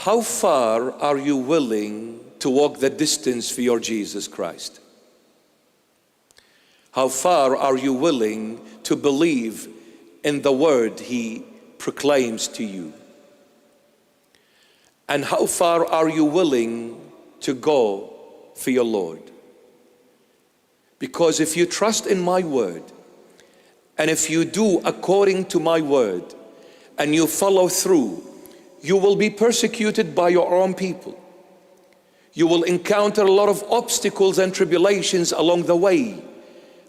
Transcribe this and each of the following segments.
how far are you willing to walk the distance for your Jesus Christ? How far are you willing to believe in the word He proclaims to you? And how far are you willing to go for your Lord? Because if you trust in my word, and if you do according to my word, and you follow through, you will be persecuted by your own people. You will encounter a lot of obstacles and tribulations along the way.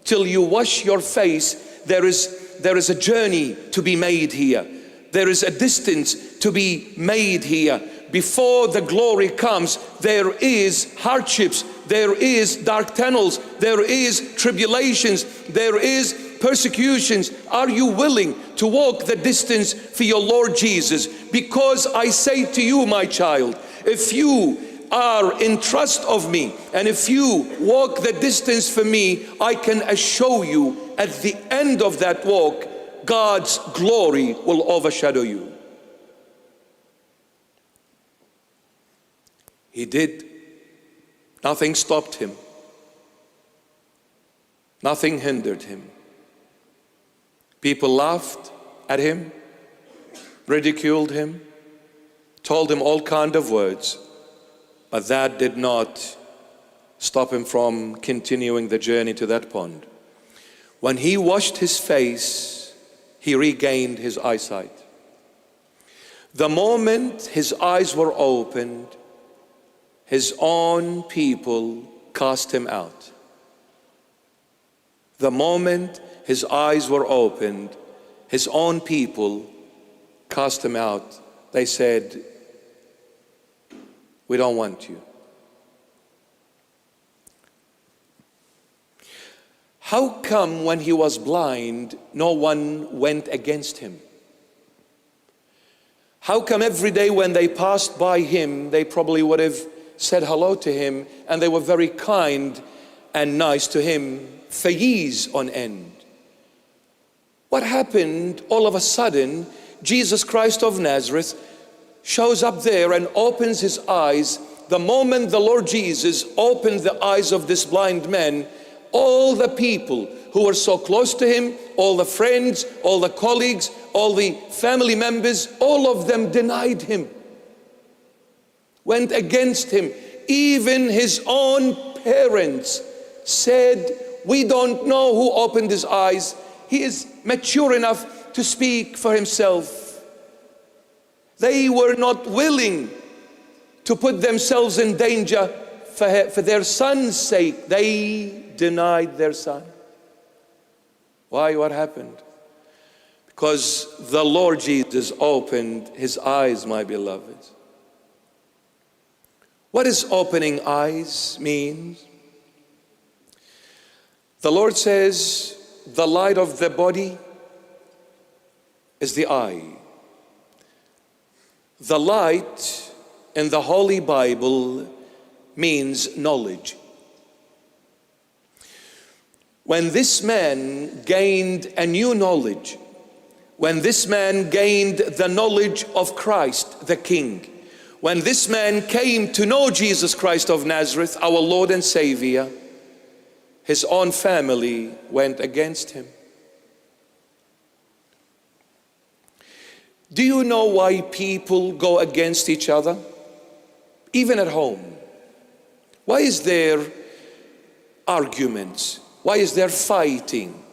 Till you wash your face, there is a journey to be made here. There is a distance to be made here. Before the glory comes, there is hardships, there is dark tunnels, there is tribulations, there is persecutions. Are you willing to walk the distance for your Lord Jesus? Because I say to you, my child, if you are in trust of me, and if you walk the distance for me, I can assure you at the end of that walk, God's glory will overshadow you. He did. Nothing stopped him. Nothing hindered him. People laughed at him, ridiculed him, told him all kinds of words, but that did not stop him from continuing the journey to that pond. When he washed his face, he regained his eyesight. The moment his eyes were opened, his own people cast him out. The moment his eyes were opened, his own people cast him out. They said, "We don't want you." How come when he was blind, no one went against him? How come every day when they passed by him, they probably would have said hello to him, and they were very kind and nice to him for years on end? What happened all of a sudden? Jesus Christ of Nazareth shows up there and opens his eyes. The moment the Lord Jesus opened the eyes of this blind man, all the people who were so close to him, all the friends, all the colleagues, all the family members, all of them denied him, went against him. Even his own parents said, "We don't know who opened his eyes. He is mature enough to speak for himself." They were not willing to put themselves in danger for their son's sake. They denied their son. Why? What happened? Because the Lord Jesus opened his eyes, my beloved. What does opening eyes mean? The Lord says the light of the body is the eye. The light in the Holy Bible means knowledge. When this man gained a new knowledge, when this man gained the knowledge of Christ the King, when this man came to know Jesus Christ of Nazareth, our Lord and Savior, his own family went against him. Do you know why people go against each other? Even at home. Why is there arguments? Why is there fighting?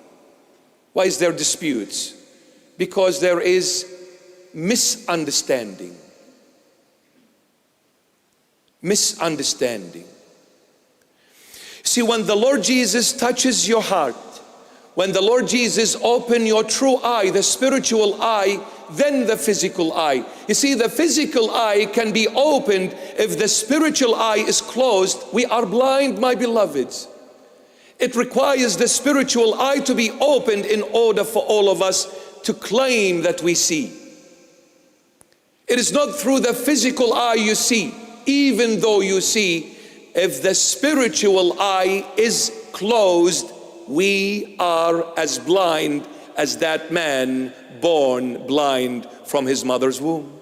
Why is there disputes? Because there is misunderstanding. Misunderstanding. See, when the Lord Jesus touches your heart, when the Lord Jesus opens your true eye, the spiritual eye, then the physical eye. You see, the physical eye can be opened. If the spiritual eye is closed, we are blind, my beloveds. It requires the spiritual eye to be opened in order for all of us to claim that we see. It is not through the physical eye you see, even though you see. If the spiritual eye is closed, we are as blind as that man born blind from his mother's womb.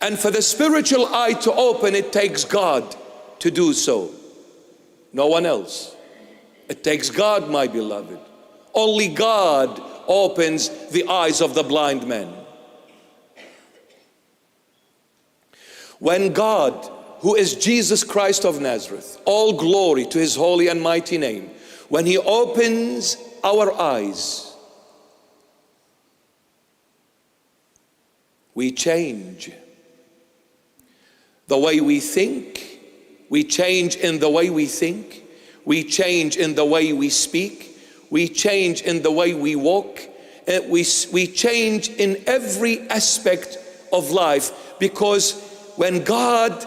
And for the spiritual eye to open, it takes God to do so. No one else. It takes God, my beloved. Only God opens the eyes of the blind man. When God, who is Jesus Christ of Nazareth, all glory to his holy and mighty name, when he opens our eyes, we change the way we think. We change in the way we think. We change in the way we speak. We change in the way we walk. We change in every aspect of life, because when God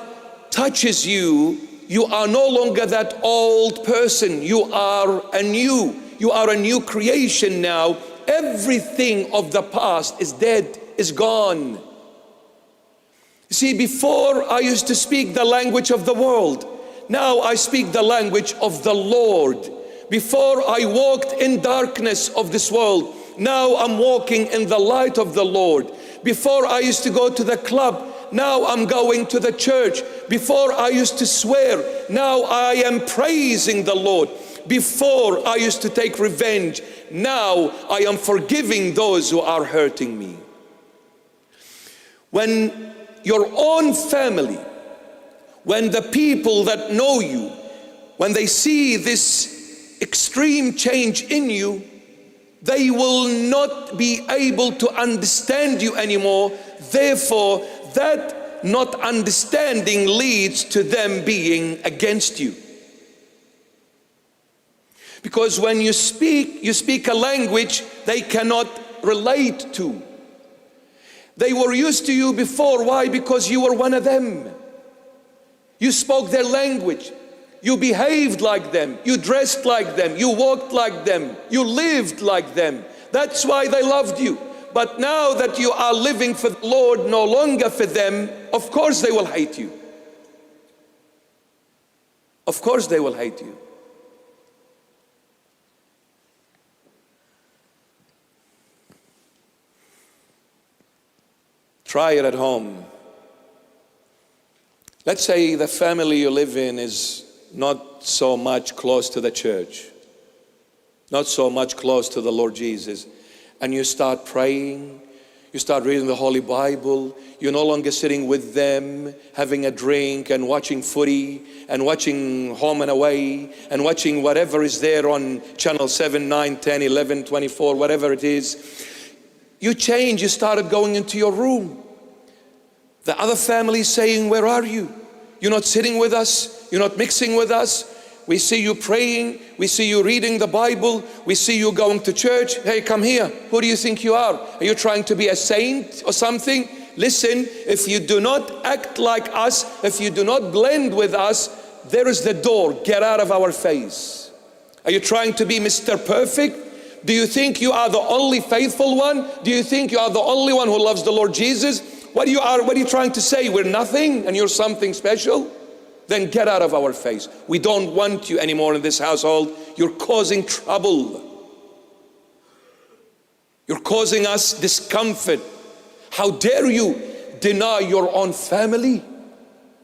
touches you, you are no longer that old person. You are a new creation now. Everything of the past is dead, is gone. You see, before I used to speak the language of the world. Now I speak the language of the Lord. Before I walked in darkness of this world. Now I'm walking in the light of the Lord. Before I used to go to the club. Now I'm going to the church. Before I used to swear. Now I am praising the Lord. Before I used to take revenge. Now I am forgiving those who are hurting me. When your own family, when the people that know you, when they see this extreme change in you, they will not be able to understand you anymore. Therefore, that not understanding leads to them being against you. Because when you speak a language they cannot relate to. They were used to you before. Why? Because you were one of them. You spoke their language. You behaved like them. You dressed like them. You walked like them. You lived like them. That's why they loved you. But now that you are living for the Lord, no longer for them, of course they will hate you. Of course they will hate you. Try it at home. Let's say the family you live in is not so much close to the church, not so much close to the Lord Jesus, and you start praying, you start reading the Holy Bible, you're no longer sitting with them, having a drink and watching footy and watching Home and Away and watching whatever is there on channel 7, 9, 10, 11, 24, whatever it is. You change, you started going into your room. The other family is saying, where are you? You're not sitting with us, you're not mixing with us. We see you praying, we see you reading the Bible, we see you going to church. Hey, come here. Who do you think you are? Are you trying to be a saint or something? Listen, if you do not act like us, if you do not blend with us, there is the door. Get out of our face. Are you trying to be Mr. Perfect? Do you think you are the only faithful one? Do you think you are the only one who loves the Lord Jesus? What are you trying to say? We're nothing and you're something special? Then get out of our face. We don't want you anymore in this household. You're causing trouble. You're causing us discomfort. How dare you deny your own family?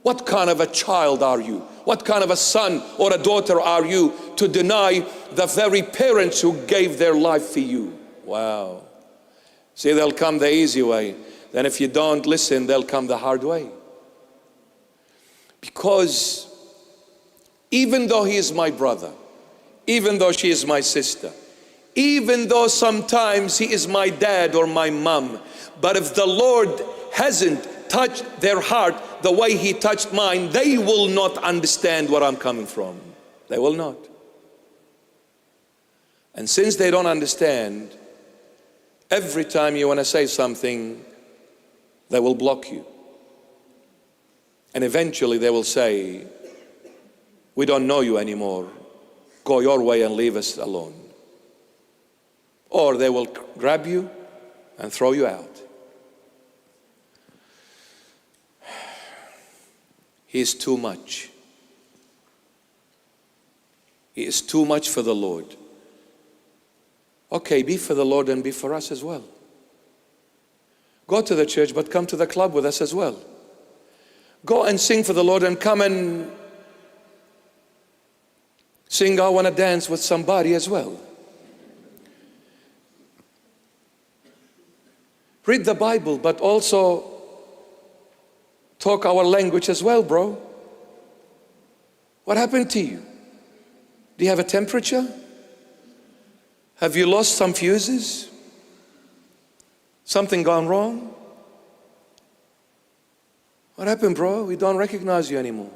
What kind of a child are you? What kind of a son or a daughter are you to deny the very parents who gave their life for you? Wow. See, they'll come the easy way. Then if you don't listen, they'll come the hard way. Because even though he is my brother, even though she is my sister, even though sometimes he is my dad or my mom, but if the Lord hasn't touched their heart the way he touched mine, they will not understand where I'm coming from. They will not. And since they don't understand, every time you want to say something, they will block you. And eventually they will say, we don't know you anymore. Go your way and leave us alone. Or they will grab you and throw you out. He is too much. He is too much for the Lord. Okay, be for the Lord and be for us as well. Go to the church, but come to the club with us as well. Go and sing for the Lord and come and sing I Want to Dance with Somebody as well. Read the Bible, but also talk our language as well, bro. What happened to you? Do you have a temperature? Have you lost some fuses? Something gone wrong? What happened, bro? We don't recognize you anymore.